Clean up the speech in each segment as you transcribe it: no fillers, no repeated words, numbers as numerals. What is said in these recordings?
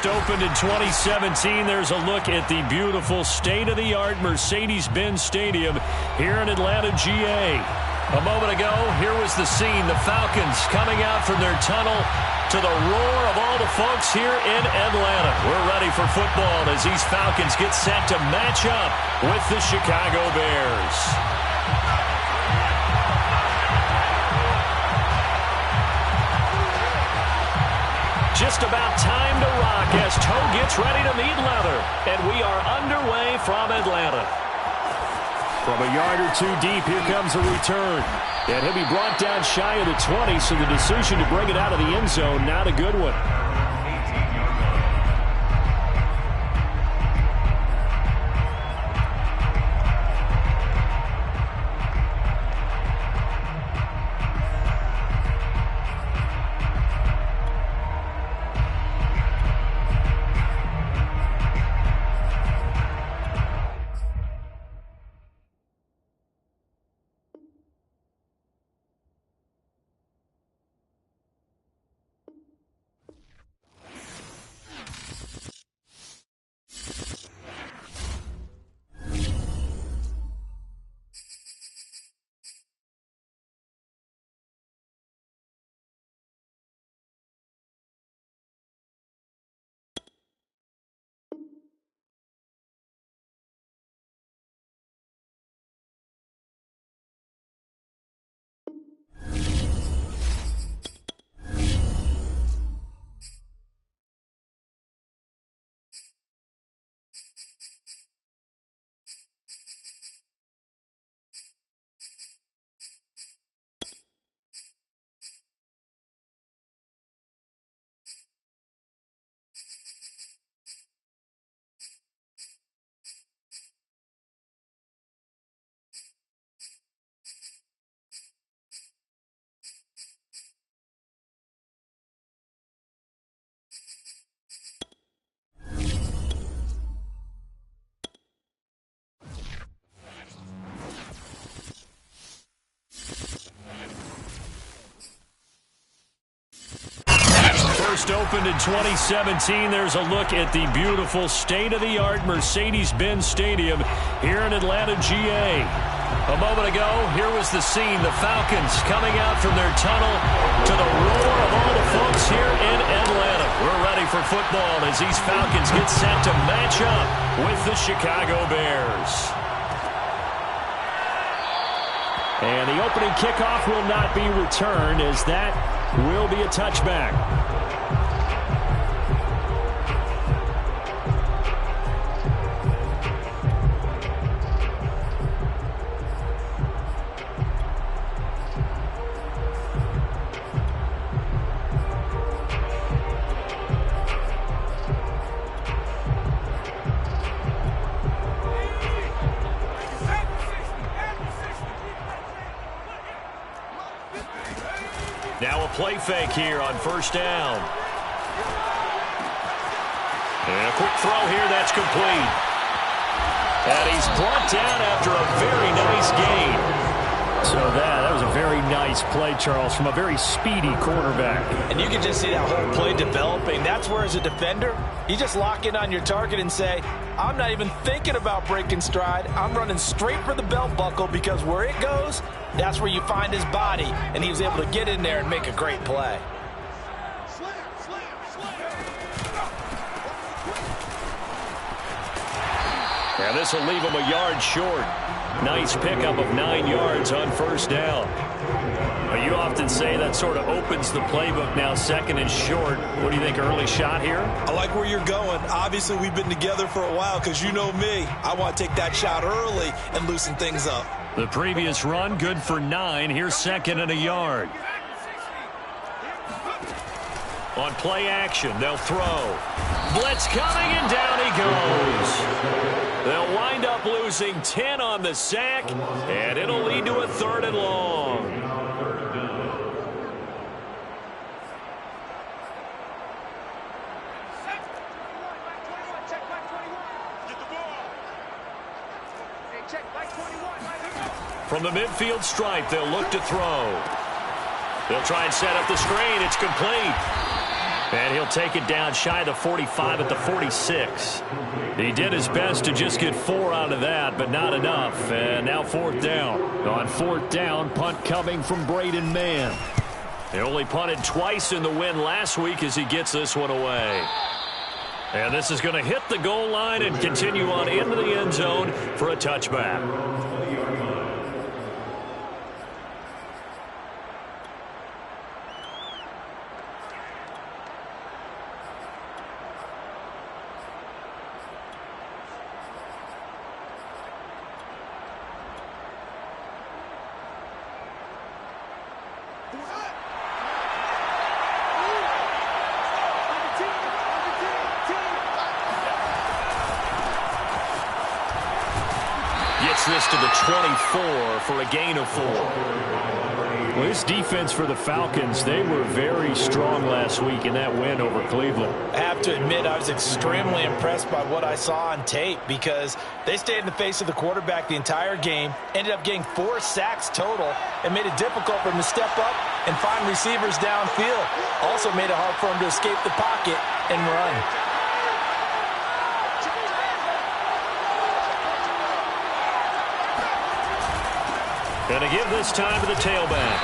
First opened in 2017. There's a look at the beautiful state-of-the-art Mercedes-Benz Stadium here in Atlanta, GA. A moment ago, here was the scene. The Falcons coming out from their tunnel to the roar of all the folks here in Atlanta. We're ready for football as these Falcons get set to match up with the Chicago Bears. Just about time to rock as Toe gets ready to meet leather. And we are underway from Atlanta. From a yard or two deep, here comes a return. And he'll be brought down shy of the 20, so the decision to bring it out of the end zone, not a good one. First opened in 2017. There's a look at the beautiful state-of-the-art Mercedes-Benz Stadium here in Atlanta, GA. A moment ago, here was the scene. The Falcons coming out from their tunnel to the roar of all the folks here in Atlanta. We're ready for football as these Falcons get set to match up with the Chicago Bears. And the opening kickoff will not be returned, as that will be a touchback. Now a play fake here on first down. And a quick throw here, that's complete. And he's brought down after a very nice gain. So that was a very nice play, Charles, from a very speedy quarterback. And you can just see that whole play developing. That's where, as a defender, you just lock in on your target and say, I'm not even thinking about breaking stride. I'm running straight for the belt buckle, because where it goes, that's where you find his body. And he was able to get in there and make a great play. And this will leave him a yard short. Nice pickup of 9 yards on first down. Well, you often say that sort of opens the playbook now, second and short. What do you think, early shot here? I like where you're going. Obviously, we've been together for a while, because you know me. I want to take that shot early and loosen things up. The previous run, good for 9. Here's second and a yard. On play action, they'll throw. Blitz coming, and down he goes. They'll wind up losing 10 on the sack, and it'll lead to a 3rd and long. From the midfield stripe, they'll look to throw. They'll try and set up the screen. It's complete. And he'll take it down shy of the 45 at the 46. He did his best to just get 4 out of that, but not enough. And now 4th down. On 4th down, punt coming from Braden Mann. He only punted twice in the win last week as he gets this one away. And this is going to hit the goal line and continue on into the end zone for a touchback. Gets this to the 24 for a gain of 4. Well, this defense for the Falcons, they were very strong last week in that win over Cleveland. I have to admit, I was extremely impressed by what I saw on tape because they stayed in the face of the quarterback the entire game, ended up getting 4 sacks total, and made it difficult for him to step up and find receivers downfield. Also made it hard for him to escape the pocket and run. Going to give this time to the tailback.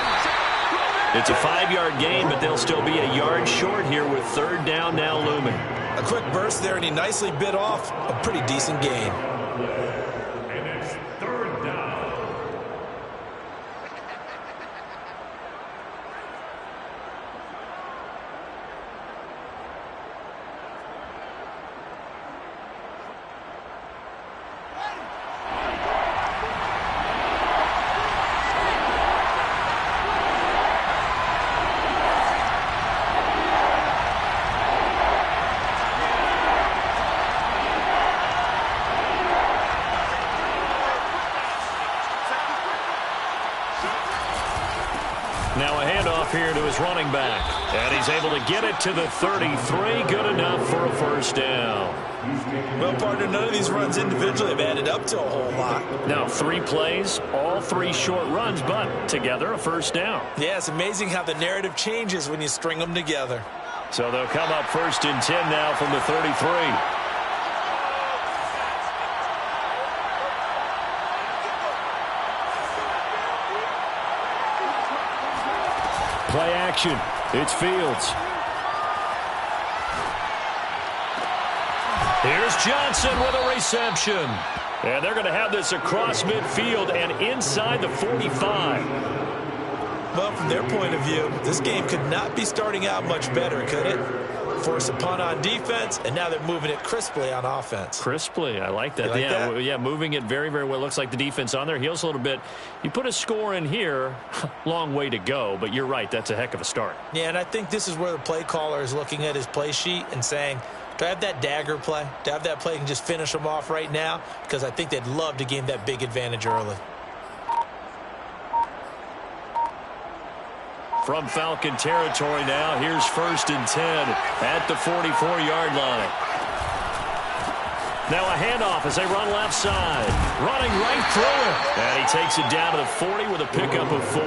It's a 5-yard gain, but they'll still be a yard short here with 3rd down now looming. A quick burst there, and he nicely bit off a pretty decent gain. And it's 3rd down. Now a handoff here to his running back. And he's able to get it to the 33. Good enough for a 1st down. Well, partner, none of these runs individually have added up to a whole lot. Now 3 plays, all 3 short runs, but together a 1st down. Yeah, it's amazing how the narrative changes when you string them together. So they'll come up 1st and 10 now from the 33. Play action. It's Fields. Here's Johnson with a reception. And they're going to have this across midfield and inside the 45. Well, from their point of view, this game could not be starting out much better, could it? Force a punt on defense, and now they're moving it crisply on offense. Crisply, I like that. You like that? Yeah, moving it very, very well. Looks like the defense on their heels a little bit. You put a score in here, long way to go, but you're right, that's a heck of a start. Yeah, and I think this is where the play caller is looking at his play sheet and saying, do I have that dagger play? Do I have that play and just finish them off right now? Because I think they'd love to gain that big advantage early. From Falcon territory now, here's 1st and 10 at the 44-yard line. Now a handoff as they run left side. Running right through it. And he takes it down to the 40 with a pickup of 4.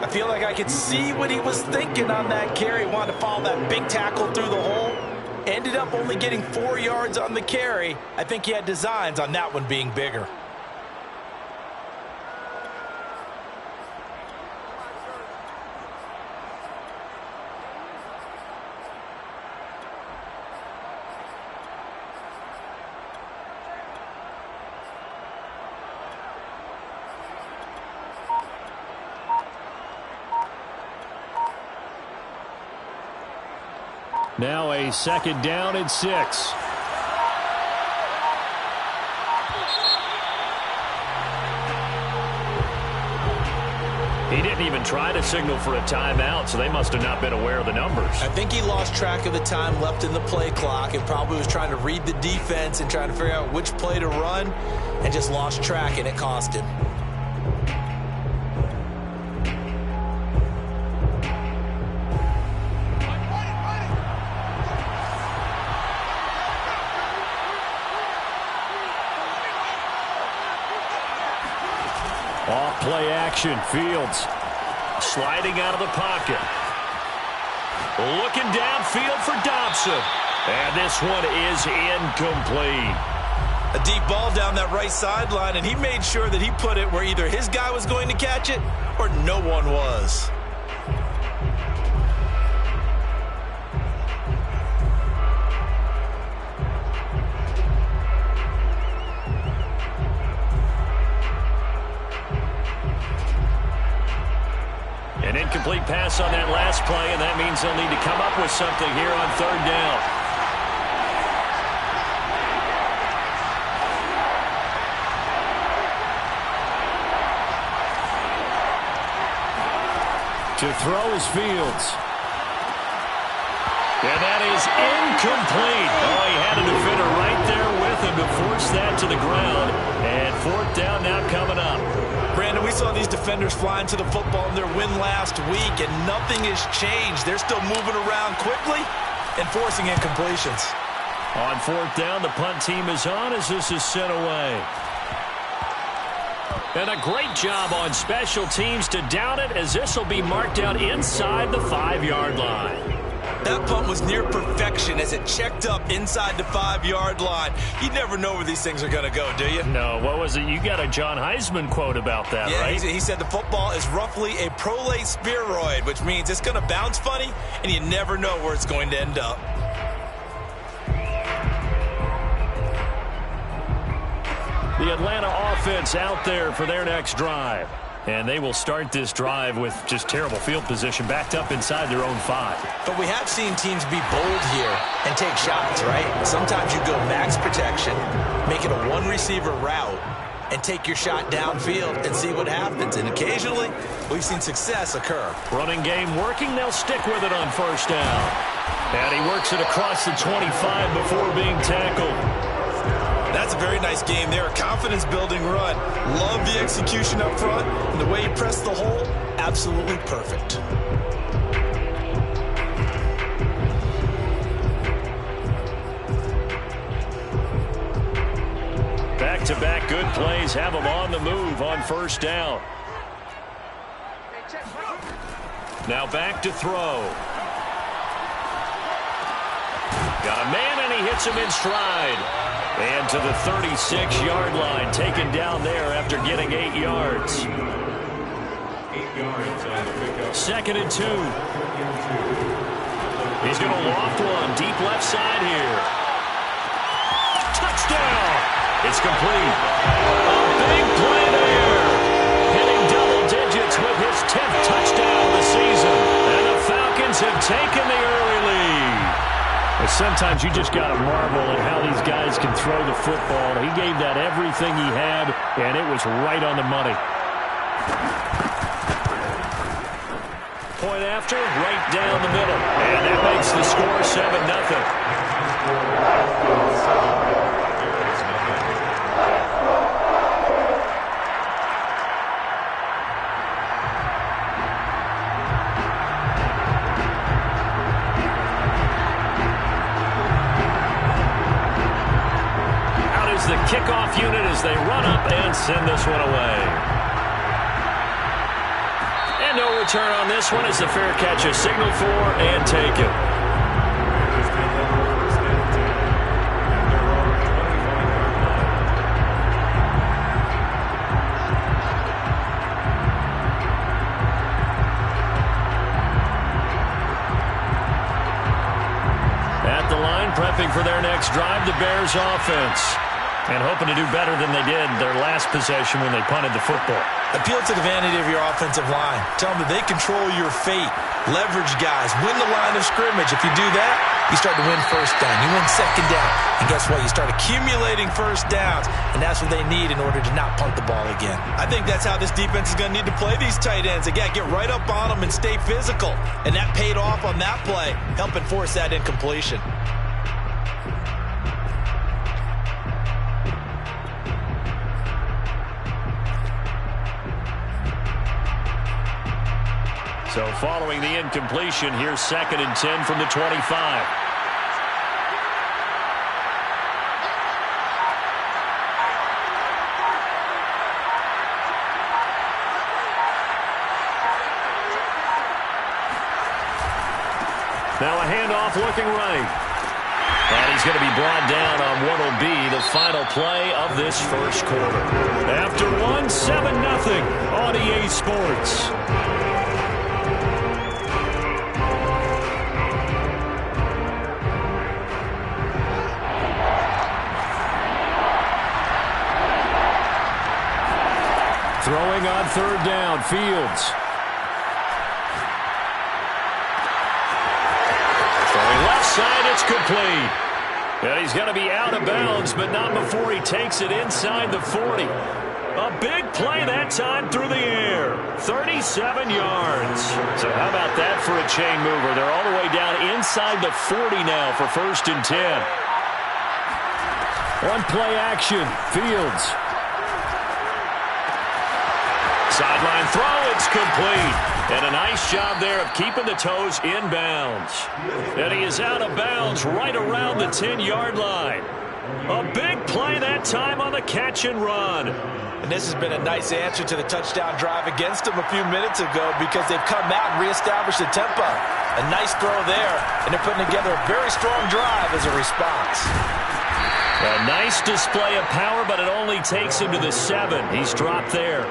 I feel like I could see what he was thinking on that carry. Wanted to follow that big tackle through the hole. Ended up only getting 4 yards on the carry. I think he had designs on that one being bigger. Now a 2nd down and 6. He didn't even try to signal for a timeout, so they must have not been aware of the numbers. I think he lost track of the time left in the play clock and probably was trying to read the defense and trying to figure out which play to run and just lost track, and it cost him. Off play action, Fields sliding out of the pocket. Looking downfield for Dobson. And this one is incomplete. A deep ball down that right sideline, and he made sure that he put it where either his guy was going to catch it or no one was. An incomplete pass on that last play, and that means they'll need to come up with something here on third down. To throw is Fields. And that is incomplete. Oh, he had a defender right there with him to force that to the ground. And fourth down now coming up. Brandon, we saw these defenders flying to the football in their win last week, and nothing has changed. They're still moving around quickly and forcing incompletions. On fourth down, the punt team is on as this is sent away. And a great job on special teams to down it, as this will be marked out inside the 5-yard line. That punt was near perfection as it checked up inside the 5-yard line. You never know where these things are going to go, do you? No, what was it? You got a John Heisman quote about that, right? He said the football is roughly a prolate spheroid, which means it's going to bounce funny, and you never know where it's going to end up. The Atlanta offense out there for their next drive. And they will start this drive with just terrible field position, backed up inside their own 5. But we have seen teams be bold here and take shots, right? Sometimes you go max protection, make it a one-receiver route, and take your shot downfield and see what happens. And occasionally, we've seen success occur. Running game working. They'll stick with it on first down. And he works it across the 25 before being tackled. That's a very nice game there. A confidence-building run. Love the execution up front. And the way he pressed the hole, absolutely perfect. Back-to-back good plays have him on the move on first down. Now back to throw. Got a man, and he hits him in stride. And to the 36-yard line, taken down there after getting 8 yards. 8 yards on the pickup. 2nd and 2. He's going to loft one deep left side here. Touchdown! It's complete. A big play there. Hitting double digits with his 10th touchdown of the season. And the Falcons have taken the early lead. Sometimes you just got to marvel at how these guys can throw the football. He gave that everything he had, and it was right on the money. Point after, right down the middle. And that makes the score 7-0. The kickoff unit as they run up and send this one away. And no return on this one as the fair catch is signaled for and taken. At the line, prepping for their next drive, the Bears offense. And hoping to do better than they did their last possession when they punted the football. Appeal to the vanity of your offensive line. Tell them that they control your fate. Leverage guys. Win the line of scrimmage. If you do that, you start to win first down. You win second down. And guess what? You start accumulating first downs. And that's what they need in order to not punt the ball again. I think that's how this defense is going to need to play these tight ends. Again, get right up on them and stay physical. And that paid off on that play, helping force that incompletion. So following the incompletion, here's 2nd and 10 from the 25. Now a handoff looking right. And he's going to be brought down on what will be the final play of this first quarter. After 7-0 on EA Sports. Throwing on third down, Fields. Throwing left side, it's complete. And he's going to be out of bounds, but not before he takes it inside the 40. A big play that time through the air. 37 yards. So how about that for a chain mover? They're all the way down inside the 40 now for 1st and 10. One play action, Fields. Sideline throw, it's complete. And a nice job there of keeping the toes in bounds. And he is out of bounds right around the 10-yard line. A big play that time on the catch and run. And this has been a nice answer to the touchdown drive against them a few minutes ago because they've come out and reestablished the tempo. A nice throw there, and they're putting together a very strong drive as a response. A nice display of power, but it only takes him to the 7. He's dropped there.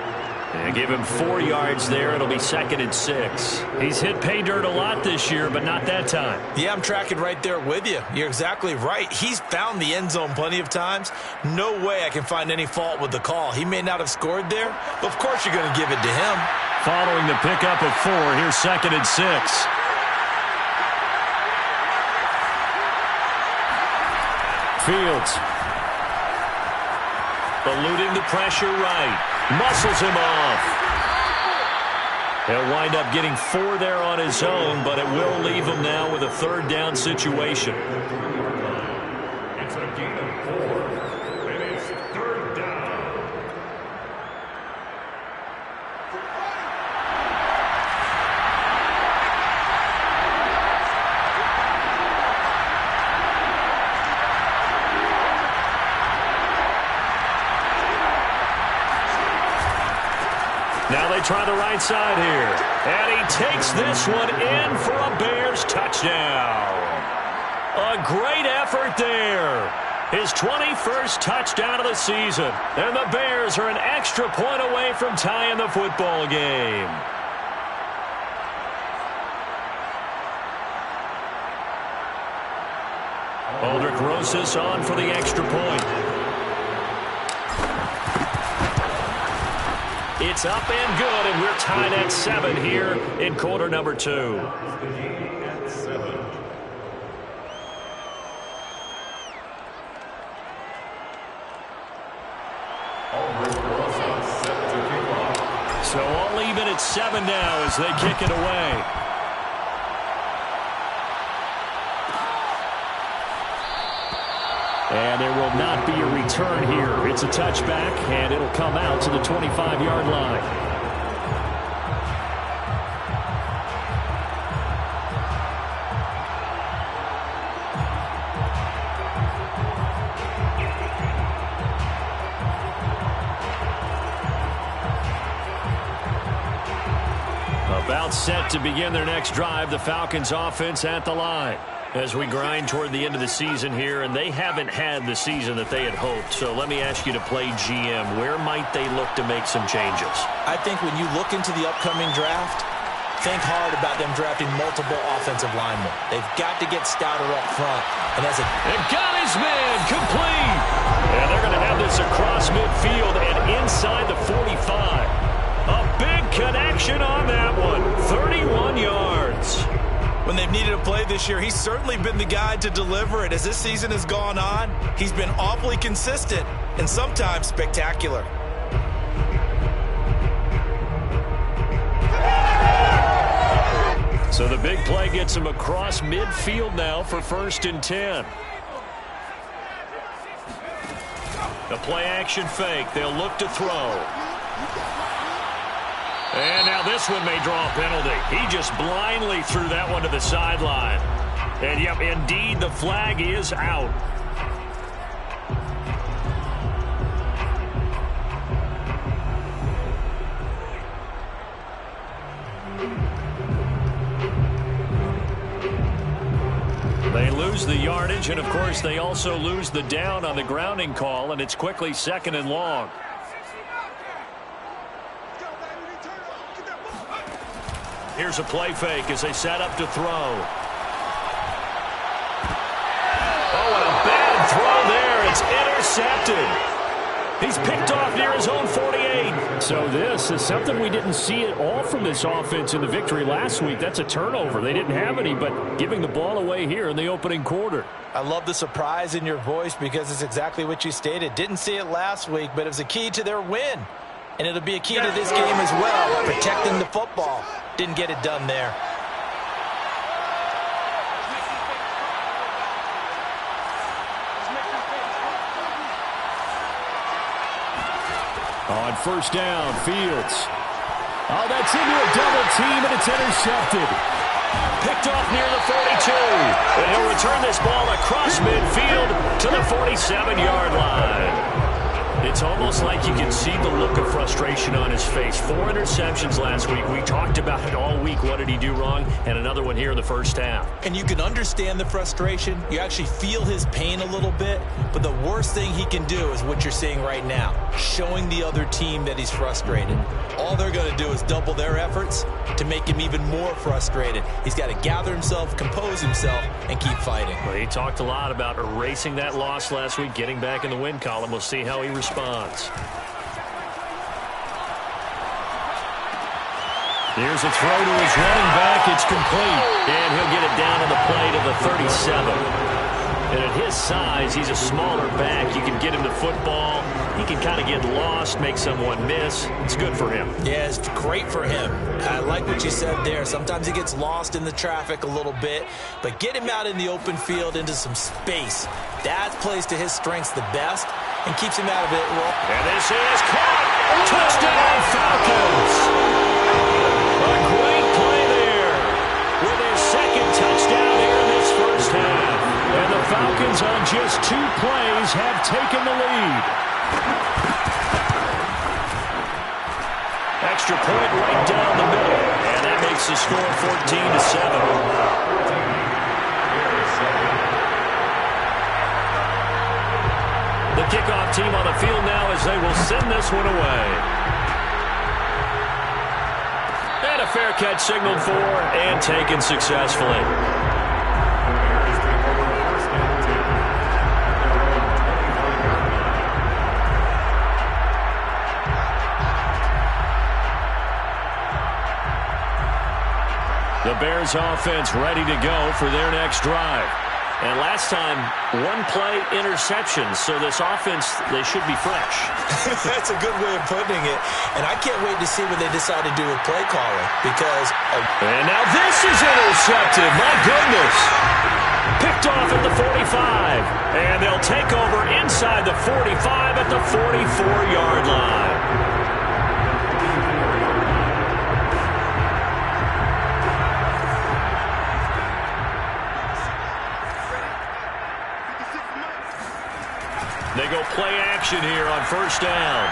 And give him 4 yards there. It'll be 2nd and 6. He's hit pay dirt a lot this year, but not that time. Yeah, I'm tracking right there with you. You're exactly right. He's found the end zone plenty of times. No way I can find any fault with the call. He may not have scored there, but of course you're going to give it to him. Following the pickup of 4, here's 2nd and 6. Fields. Eluding the pressure right. Muscles him off. He'll wind up getting 4 there on his own, but it will leave him now with a 3rd down situation. It's a gain of 4. It is 3rd down. Now they try the right side here. And he takes this one in for a Bears touchdown. A great effort there. His 21st touchdown of the season. And the Bears are an extra point away from tying the football game. Aldrich Rosas on for the extra point. It's up and good, and we're tied at 7 here in quarter number 2. The game at 7. So all even at 7 now as they kick it away. And there will not be a return here. It's a touchback, and it'll come out to the 25-yard line. About set to begin their next drive, the Falcons offense at the line. As we grind toward the end of the season here, and they haven't had the season that they had hoped. So let me ask you to play GM. Where might they look to make some changes? I think when you look into the upcoming draft, think hard about them drafting multiple offensive linemen. They've got to get stouter up front. And as and got his man complete. And they're going to have this across midfield and inside the 45. A big connection on that one. 31 yards. When they've needed a play this year, he's certainly been the guy to deliver it. As this season has gone on, he's been awfully consistent and sometimes spectacular. So the big play gets him across midfield now for 1st and 10. The play action fake. They'll look to throw. And now this one may draw a penalty. He just blindly threw that one to the sideline. And, yep, indeed, the flag is out. They lose the yardage, and of course they also lose the down on the grounding call, and it's quickly 2nd and long. Here's a play fake as they set up to throw. Oh, and a bad throw there. It's intercepted. He's picked off near his own 48. So this is something we didn't see at all from this offense in the victory last week. That's a turnover. They didn't have any, but giving the ball away here in the opening quarter. I love the surprise in your voice because it's exactly what you stated. Didn't see it last week, but it was a key to their win. And it'll be a key to this game as well, protecting the football. Didn't get it done there. On first down, Fields. Oh, that's into a double team, and it's intercepted. Picked off near the 42. And he'll return this ball across midfield to the 47-yard line. It's almost like you can see the look of frustration on his face. 4 interceptions last week. We talked about it all week. What did he do wrong? And another one here in the first half. And you can understand the frustration. You actually feel his pain a little bit. But the worst thing he can do is what you're seeing right now, showing the other team that he's frustrated. All they're going to do is double their efforts to make him even more frustrated. He's got to gather himself, compose himself, and keep fighting. Well, he talked a lot about erasing that loss last week, getting back in the win column. We'll see how he responds. Here's a throw to his running back. It's complete. And he'll get it down on the play to the 37. And at his size, he's a smaller back. You can get him the football. He can kind of get lost, make someone miss. It's good for him. Yeah, it's great for him. I like what you said there. Sometimes he gets lost in the traffic a little bit, but get him out in the open field into some space. That plays to his strengths the best and keeps him out of it. And this is caught. Touchdown, Falcons. A great play there with his second touchdown here in this first half. And the Falcons on just 2 plays have taken the lead. Extra point right down the middle. And that makes the score 14-7. The kickoff team on the field now as they will send this one away. And a fair catch signaled for and taken successfully. The Bears offense ready to go for their next drive. And last time, 1-play interceptions. So this offense, they should be fresh. That's a good way of putting it. And I can't wait to see what they decide to do with play calling. Because... And now this is intercepted. My goodness. Picked off at the 45. And they'll take over inside the 45 at the 44-yard line. They go play action here on first down.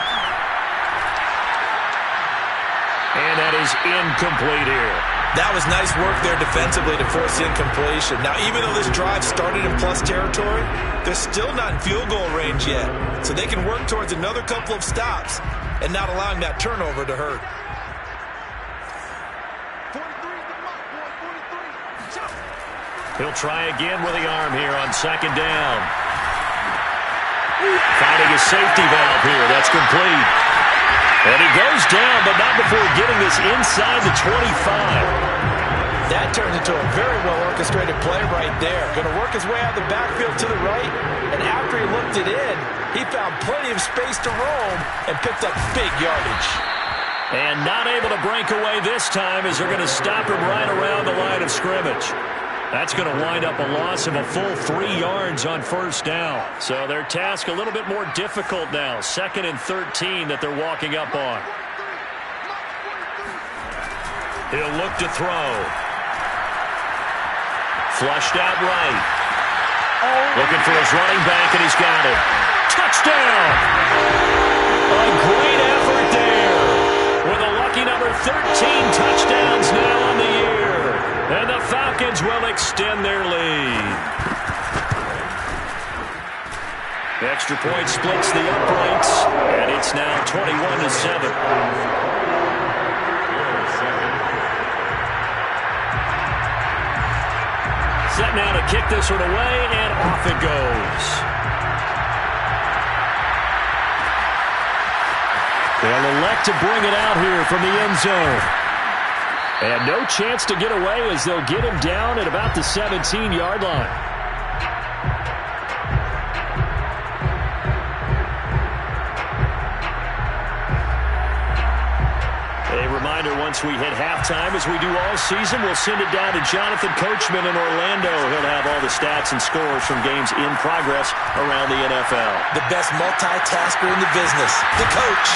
And that is incomplete here. That was nice work there defensively to force incompletion. Now, even though this drive started in plus territory, they're still not in field goal range yet. So they can work towards another couple of stops and not allowing that turnover to hurt. He'll try again with the arm here on second down. Finding a safety valve here. That's complete. And he goes down, but not before getting this inside the 25. That turns into a very well-orchestrated play right there. Going to work his way out of the backfield to the right. And after he looked it in, he found plenty of space to roam and picked up big yardage. And not able to break away this time as they're going to stop him right around the line of scrimmage. That's going to wind up a loss of a full 3 yards on first down. So their task a little bit more difficult now. 2nd and 13 that they're walking up on. He'll look to throw. Flushed out right. Looking for his running back, and he's got it. Touchdown! A great effort there. With a lucky number 13 touchdowns now on the year. And the Falcons will extend their lead. The extra point splits the uprights, and it's now 21-7. Set now to kick this one away, and off it goes. They'll elect to bring it out here from the end zone. And no chance to get away as they'll get him down at about the 17-yard line. Once we hit halftime, as we do all season, we'll send it down to Jonathan Coachman in Orlando. He'll have all the stats and scores from games in progress around the NFL. The best multitasker in the business, the coach.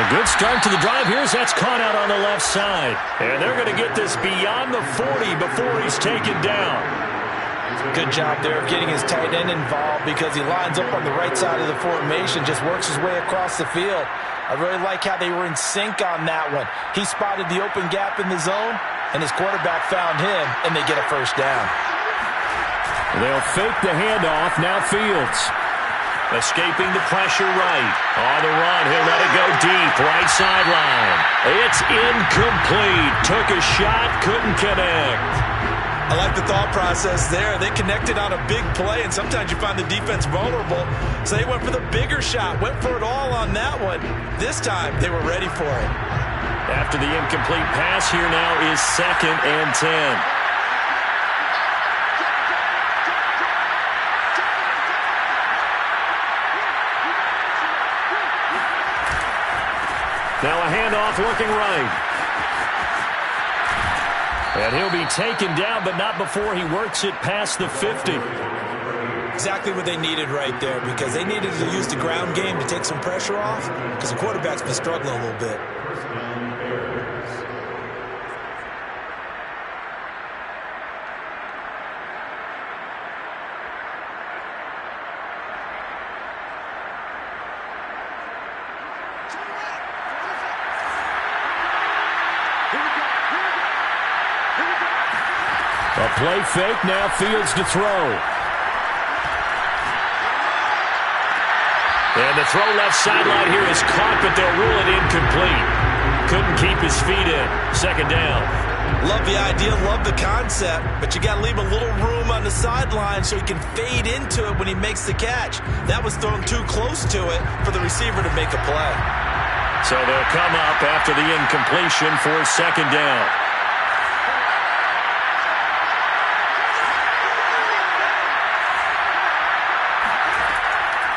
A good start to the drive here as that's caught out on the left side. And they're going to get this beyond the 40 before he's taken down. Good job there of getting his tight end involved because he lines up on the right side of the formation, just works his way across the field. I really like how they were in sync on that one. He spotted the open gap in the zone, and his quarterback found him, and they get a first down. They'll fake the handoff. Now Fields. Escaping the pressure right. On the run, he'll let it go deep. Right sideline. It's incomplete. Took a shot, couldn't connect. I like the thought process there. They connected on a big play, and sometimes you find the defense vulnerable. So they went for the bigger shot, went for it all on that one. This time, they were ready for it. After the incomplete pass, here now is 2nd and 10. Now a handoff looking right. And he'll be taken down, but not before he works it past the 50. Exactly what they needed right there, because they needed to use the ground game to take some pressure off, because the quarterback's been struggling a little bit. A play fake, now Fields to throw. And the throw left sideline here is caught, but they'll rule it incomplete. Couldn't keep his feet in. 2nd down. Love the idea, love the concept, but you got to leave a little room on the sideline so he can fade into it when he makes the catch. That was thrown too close to it for the receiver to make a play. So they'll come up after the incompletion for 2nd down.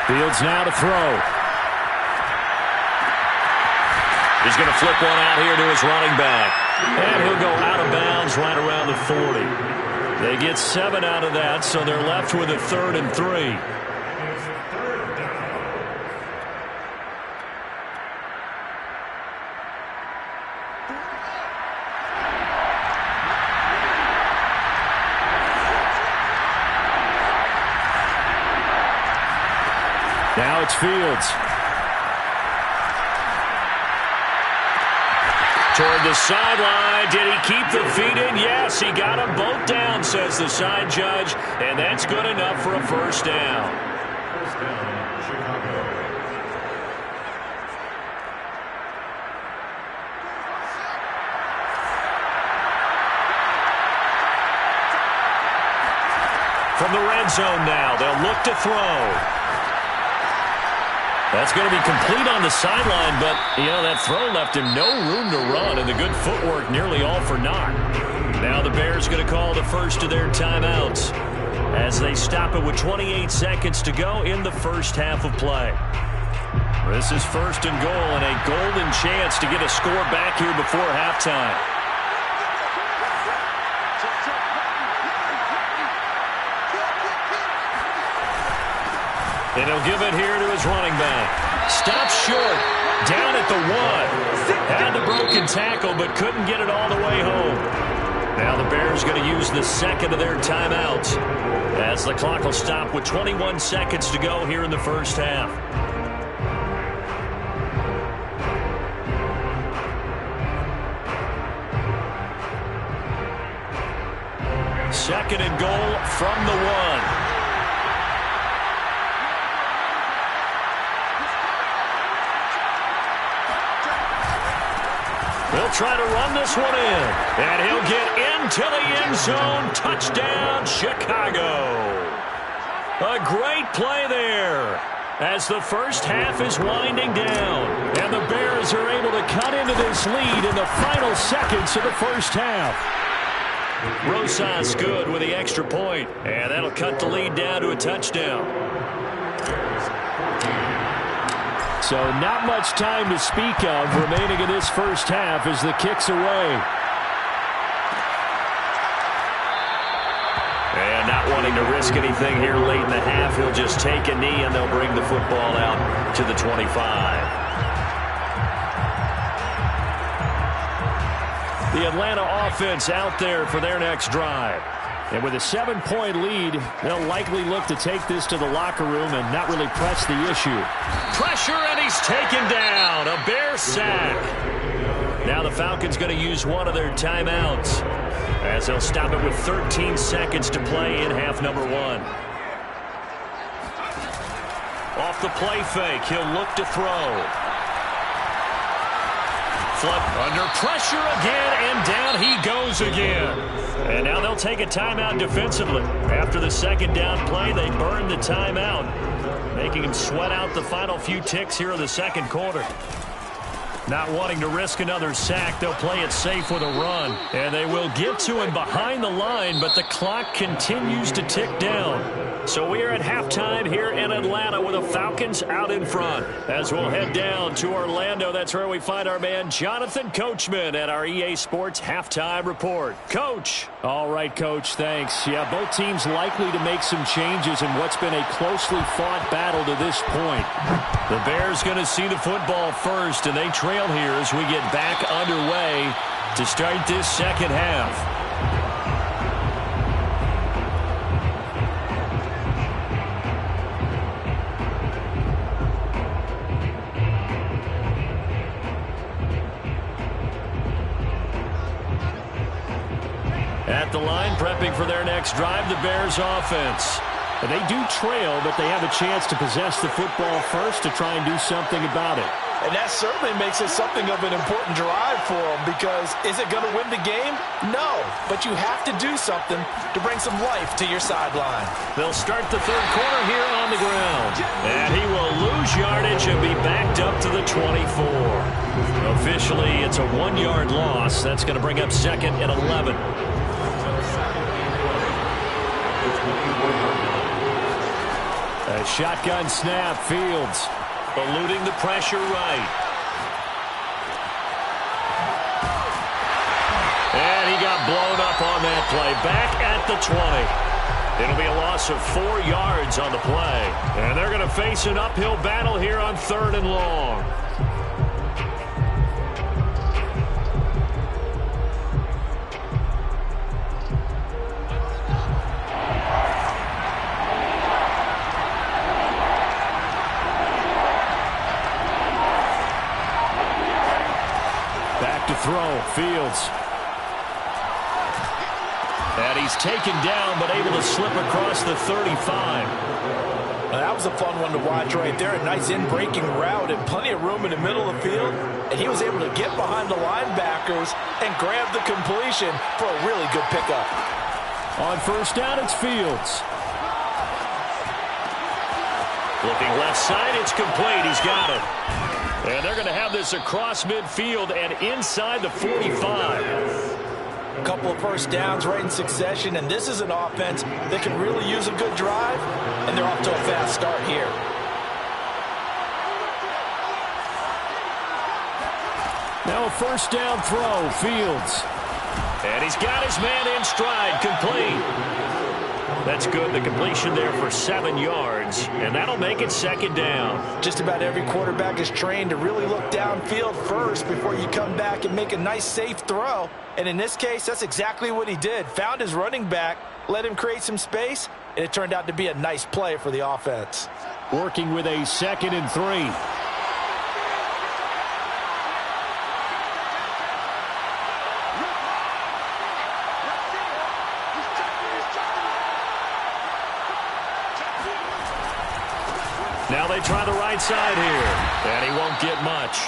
Fields now to throw. He's going to flip one out here to his running back. And he'll go out of bounds right around the 40. They get 7 out of that, so they're left with a 3rd and 3. Now it's Fields. Toward the sideline. Did he keep the feet in? Yes, he got them both down, says the side judge. And that's good enough for a first down. First down, Chicago. From the red zone now, they'll look to throw. That's going to be complete on the sideline, but, that throw left him no room to run, and the good footwork nearly all for naught. Now the Bears going to call the first of their timeouts as they stop it with 28 seconds to go in the first half of play. This is 1st and goal, and a golden chance to get a score back here before halftime. And he'll give it here to his running back. Stops short. Down at the 1. Had the broken tackle, but couldn't get it all the way home. Now the Bears going to use the 2nd of their timeouts as the clock will stop with 21 seconds to go here in the first half. Second and goal from the 1. They'll try to run this one in. And he'll get into the end zone. Touchdown, Chicago. A great play there as the first half is winding down. And the Bears are able to cut into this lead in the final seconds of the first half. Rosas good with the extra point. And that'll cut the lead down to a touchdown. So not much time to speak of remaining in this first half as the kick's away. And not wanting to risk anything here late in the half, he'll just take a knee and they'll bring the football out to the 25. The Atlanta offense out there for their next drive. And with a 7-point lead, they'll likely look to take this to the locker room and not really press the issue. Pressure, and he's taken down. A Bear sack. Now the Falcons going to use one of their timeouts as they'll stop it with 13 seconds to play in half number 1. Off the play fake, he'll look to throw. Flip under pressure again, and down he goes again. And now they'll take a timeout defensively. After the second down play, they burn the timeout, making him sweat out the final few ticks here in the second quarter. Not wanting to risk another sack, they'll play it safe with a run. And they will get to him behind the line, but the clock continues to tick down. So we are at halftime here in Atlanta with the Falcons out in front. As we'll head down to Orlando, that's where we find our man Jonathan Coachman at our EA Sports Halftime Report. Coach. All right, Coach, thanks. Yeah, both teams likely to make some changes in what's been a closely fought battle to this point. The Bears going to see the football first, and they trail here as we get back underway to start this second half. At the line, prepping for their next drive, the Bears offense. And they do trail, but they have a chance to possess the football first to try and do something about it. And that certainly makes it something of an important drive for them, because is it going to win the game? No, but you have to do something to bring some life to your sideline. They'll start the third quarter here on the ground. And he will lose yardage and be backed up to the 24. Officially, it's a 1-yard loss. That's going to bring up second and 11. A shotgun snap, Fields eluding the pressure right. And he got blown up on that play. Back at the 20. It'll be a loss of 4 yards on the play. And they're going to face an uphill battle here on 3rd and long. Throw, Fields. And he's taken down, but able to slip across the 35. That was a fun one to watch right there. A nice in-breaking route and plenty of room in the middle of the field. And he was able to get behind the linebackers and grab the completion for a really good pickup. On first down, it's Fields. Looking left side, it's complete. He's got it. And they're going to have this across midfield and inside the 45. A couple of first downs right in succession, and this is an offense that can really use a good drive, and they're off to a fast start here. Now a first down throw, Fields. And he's got his man in stride, complete. That's good. The completion there for 7 yards, and that'll make it second down. Just about every quarterback is trained to really look downfield first before you come back and make a nice, safe throw. And in this case, that's exactly what he did. Found his running back, let him create some space, and it turned out to be a nice play for the offense. Working with a 2nd and 3. Now they try the right side here, and he won't get much.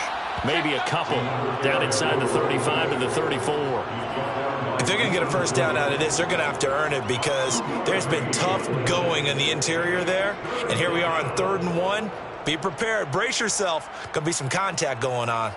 Maybe a couple down inside the 35 to the 34. If they're going to get a first down out of this, they're going to have to earn it because there's been tough going in the interior there. And here we are on 3rd and 1. Be prepared. Brace yourself. Could be some contact going on.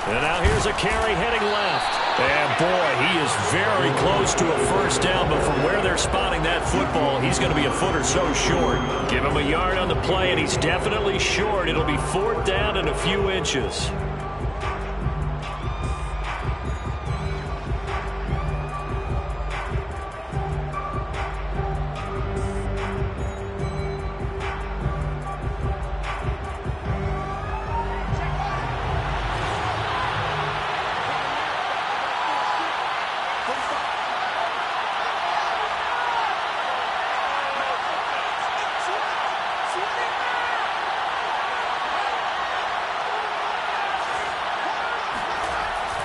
And now here's a carry heading left. And boy, he is very close to a first down, but from where they're spotting that football, he's going to be a foot or so short. Give him a yard on the play, and he's definitely short. It'll be 4th down and a few inches.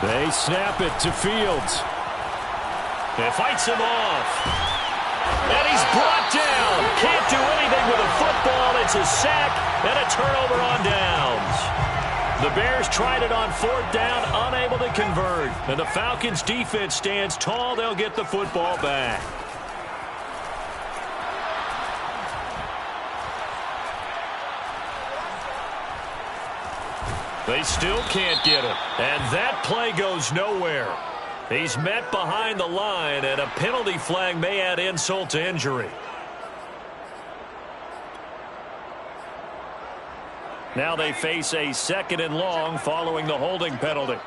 They snap it to Fields. It fights him off. And he's brought down. Can't do anything with a football. It's a sack and a turnover on downs. The Bears tried it on 4th down, unable to convert. And the Falcons' defense stands tall. They'll get the football back. They still can't get him. And that play goes nowhere. He's met behind the line, and a penalty flag may add insult to injury. Now they face a 2nd and long following the holding penalty.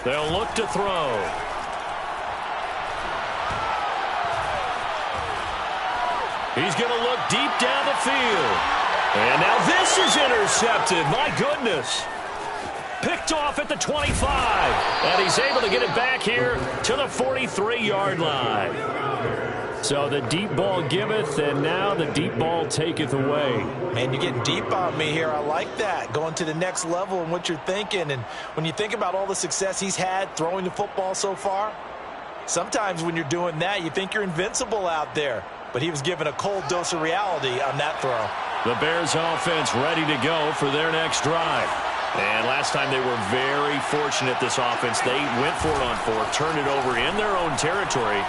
They'll look to throw. He's going to look deep down the field. And now this is intercepted. My goodness. Picked off at the 25. And he's able to get it back here to the 43-yard line. So the deep ball giveth, and now the deep ball taketh away. Man, you're getting deep on me here. I like that. Going to the next level in what you're thinking. And when you think about all the success he's had throwing the football so far, sometimes when you're doing that, you think you're invincible out there. But he was given a cold dose of reality on that throw. The Bears offense ready to go for their next drive. And last time they were very fortunate, this offense. They went for it on 4th, turned it over in their own territory,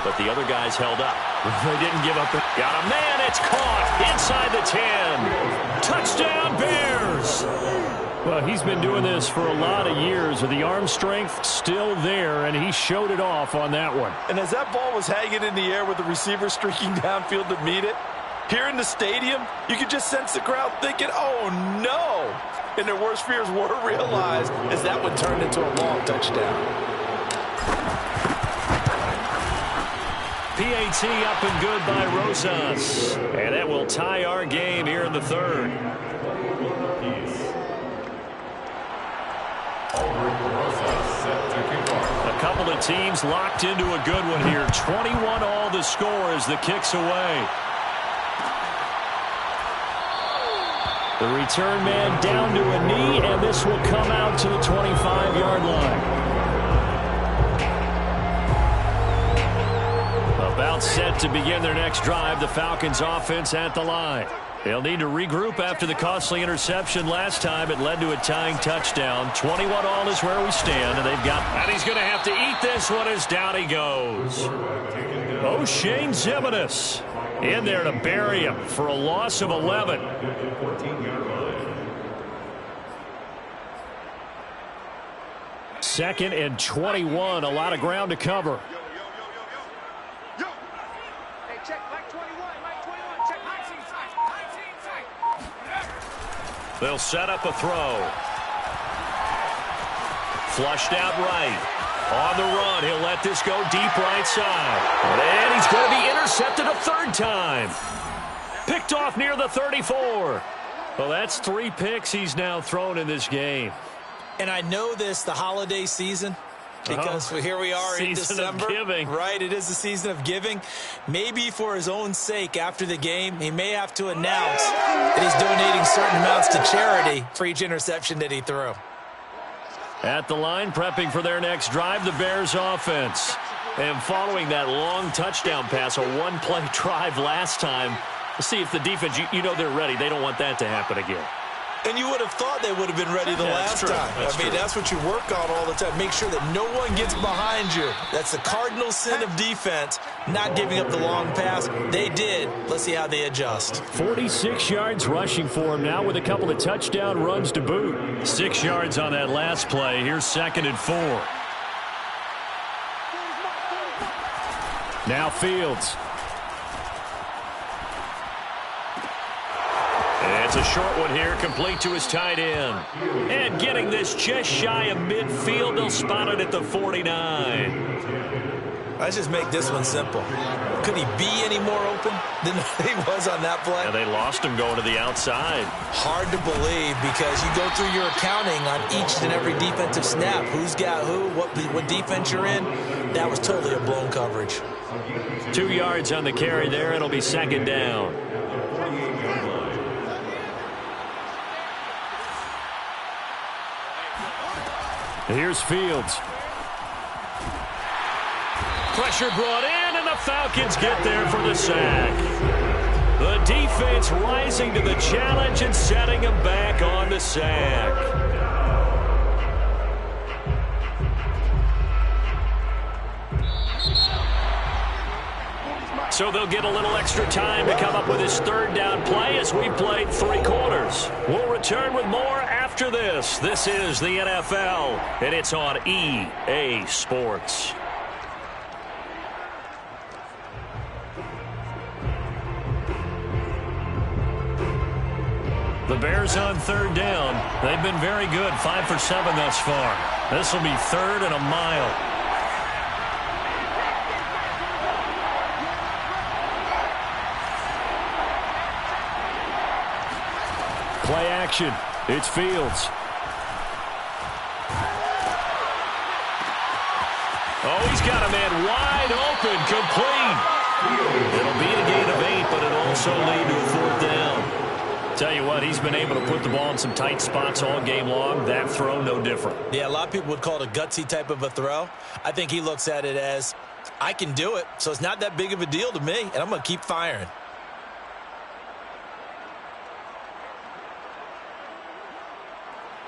but the other guys held up. They didn't give up. Got a man, it's caught inside the 10. Touchdown, Bears! Well, he's been doing this for a lot of years with the arm strength still there, and he showed it off on that one. And as that ball was hanging in the air with the receiver streaking downfield to meet it, here in the stadium, you could just sense the crowd thinking, oh, no. And their worst fears were realized as that one turned into a long touchdown. PAT up and good by Rosas. And that will tie our game here in the 3rd. A couple of teams locked into a good one here. 21 all the score as the kick's away. The return man down to a knee, and this will come out to the 25-yard line. About set to begin their next drive, the Falcons offense at the line. They'll need to regroup after the costly interception last time. It led to a tying touchdown. 21 all is where we stand, and they've got... And he's going to have to eat this one as down he goes. O'Shane Zimenez in there to bury him for a loss of 11. Second and 21, a lot of ground to cover. They'll set up a throw. Flushed out right. On the run, he'll let this go deep right side. And he's going to be intercepted a 3rd time. Picked off near the 34. Well, that's 3 picks he's now thrown in this game. And I know this, the holiday season, Because here we are in December. Season of giving. Right, it is the season of giving. Maybe for his own sake after the game, he may have to announce that he's donating certain amounts to charity for each interception that he threw. At the line, prepping for their next drive, the Bears offense. And following that long touchdown pass, a one-play drive last time, let's see if the defense, you know they're ready. They don't want that to happen again. And you would have thought they would have been ready the last time. That's what you work on all the time. Make sure that no one gets behind you. That's the cardinal sin of defense, not giving up the long pass. They did. Let's see how they adjust. 46 yards rushing for him now with a couple of touchdown runs to boot. 6 yards on that last play. Here's 2nd and 4. Now Fields. It's a short one here, complete to his tight end. And getting this just shy of midfield, they'll spot it at the 49. Let's just make this one simple. Could he be any more open than he was on that play? Yeah, they lost him going to the outside. Hard to believe because you go through your accounting on each and every defensive snap. Who's got who, what defense you're in. That was totally a blown coverage. 2 yards on the carry there. It'll be 2nd down. Here's Fields. Pressure brought in, and the Falcons get there for the sack. The defense rising to the challenge and setting them back on the sack. So they'll get a little extra time to come up with his 3rd down play as we played 3 quarters. We'll return with more after this. This is the NFL, and it's on EA Sports. The Bears on 3rd down. They've been very good, 5 for 7 thus far. This will be 3rd and a mile. Play action. It's Fields. Oh, he's got a man wide open, complete. It'll be a gain of 8, but it'll also lead to a 4th down. Tell you what, he's been able to put the ball in some tight spots all game long. That throw, no different. Yeah, a lot of people would call it a gutsy type of a throw. I think he looks at it as, I can do it, so it's not that big of a deal to me, and I'm going to keep firing.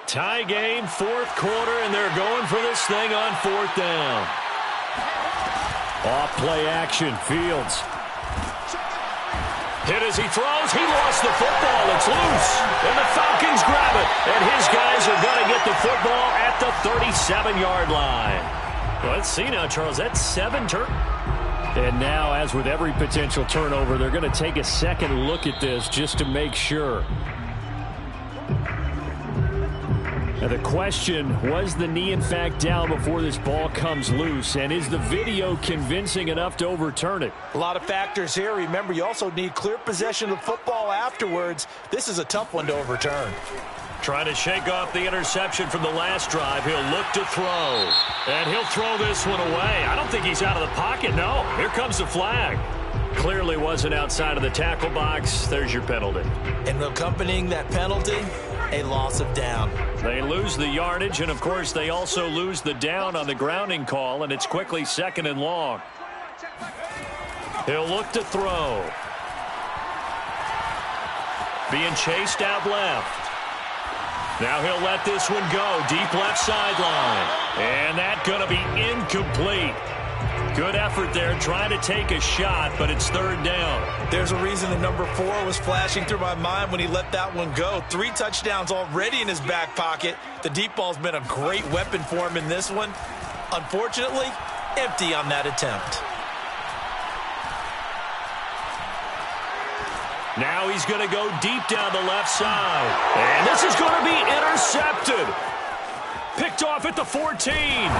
Tie game, 4th quarter, and they're going for this thing on 4th down. Off play action, Fields. Hit as he throws. He lost the football. It's loose. And the Falcons grab it. And his guys are going to get the football at the 37-yard line. Well, let's see now, Charles. That's 7 And now, as with every potential turnover, they're going to take a second look at this just to make sure. Now the question, was the knee in fact down before this ball comes loose? And is the video convincing enough to overturn it? A lot of factors here. Remember, you also need clear possession of the football afterwards. This is a tough one to overturn. Trying to shake off the interception from the last drive. He'll look to throw. And he'll throw this one away. I don't think he's out of the pocket. No, here comes the flag. Clearly wasn't outside of the tackle box. There's your penalty. And accompanying that penalty, a loss of down. They lose the yardage, and of course they also lose the down on the grounding call, and it's quickly 2nd and long. He'll look to throw. Being chased out left. Now he'll let this one go. Deep left sideline. And that's going to be incomplete. Good effort there, trying to take a shot, but it's 3rd down. There's a reason the number 4 was flashing through my mind when he let that one go. 3 touchdowns already in his back pocket. The deep ball's been a great weapon for him in this one. Unfortunately, empty on that attempt. Now he's going to go deep down the left side. And this is going to be intercepted. Picked off at the 14.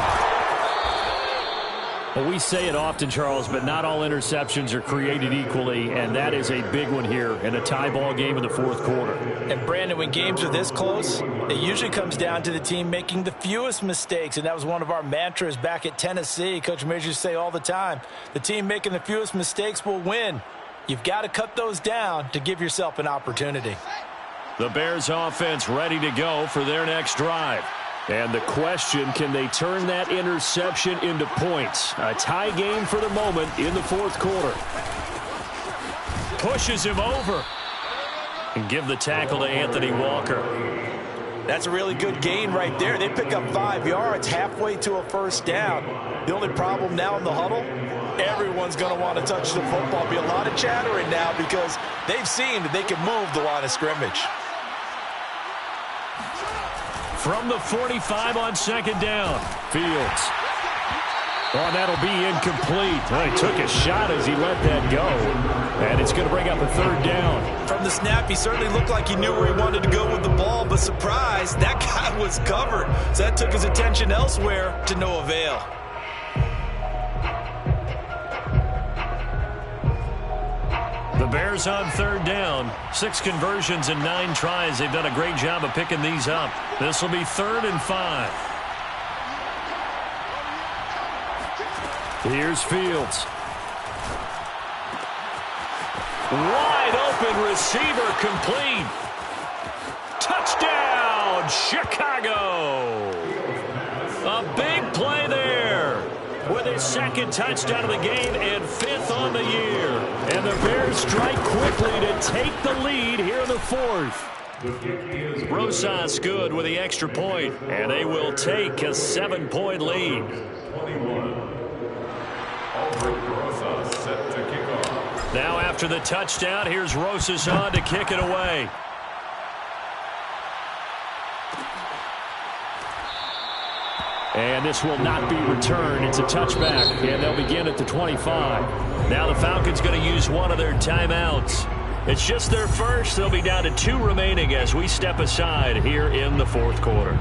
Well, we say it often, Charles, but not all interceptions are created equally, and that is a big one here in a tie ball game in the fourth quarter. And, Brandon, when games are this close, it usually comes down to the team making the fewest mistakes, and that was one of our mantras back at Tennessee. Coach Majors used to say all the time, the team making the fewest mistakes will win. You've got to cut those down to give yourself an opportunity. The Bears offense ready to go for their next drive. And the question, can they turn that interception into points? A tie game for the moment in the fourth quarter. Pushes him over. And give the tackle to Anthony Walker. That's a really good gain right there. They pick up 5 yards halfway to a first down. The only problem now in the huddle, everyone's going to want to touch the football. Be a lot of chattering now because they've seen that they can move the line of scrimmage. From the 45 on second down, Fields. Oh, that'll be incomplete. Well, he took a shot as he let that go. And it's going to bring up a third down. From the snap, he certainly looked like he knew where he wanted to go with the ball, but surprise, that guy was covered. So that took his attention elsewhere to no avail. The Bears on third down. 6 conversions and 9 tries. They've done a great job of picking these up. This will be 3rd and 5. Here's Fields. Wide open receiver complete. Touchdown, Chicago. A big play there. With his 2nd touchdown of the game and 5th on the year. And the Bears strike quickly to take the lead here in the 4th. Rosas good with the extra point, and they will take a 7-point lead. 21. Albert Rosas set to kick off. Now after the touchdown, here's Rosas on to kick it away. And this will not be returned. It's a touchback, and they'll begin at the 25. Now the Falcons going to use one of their timeouts. It's just their first. They'll be down to 2 remaining as we step aside here in the fourth quarter.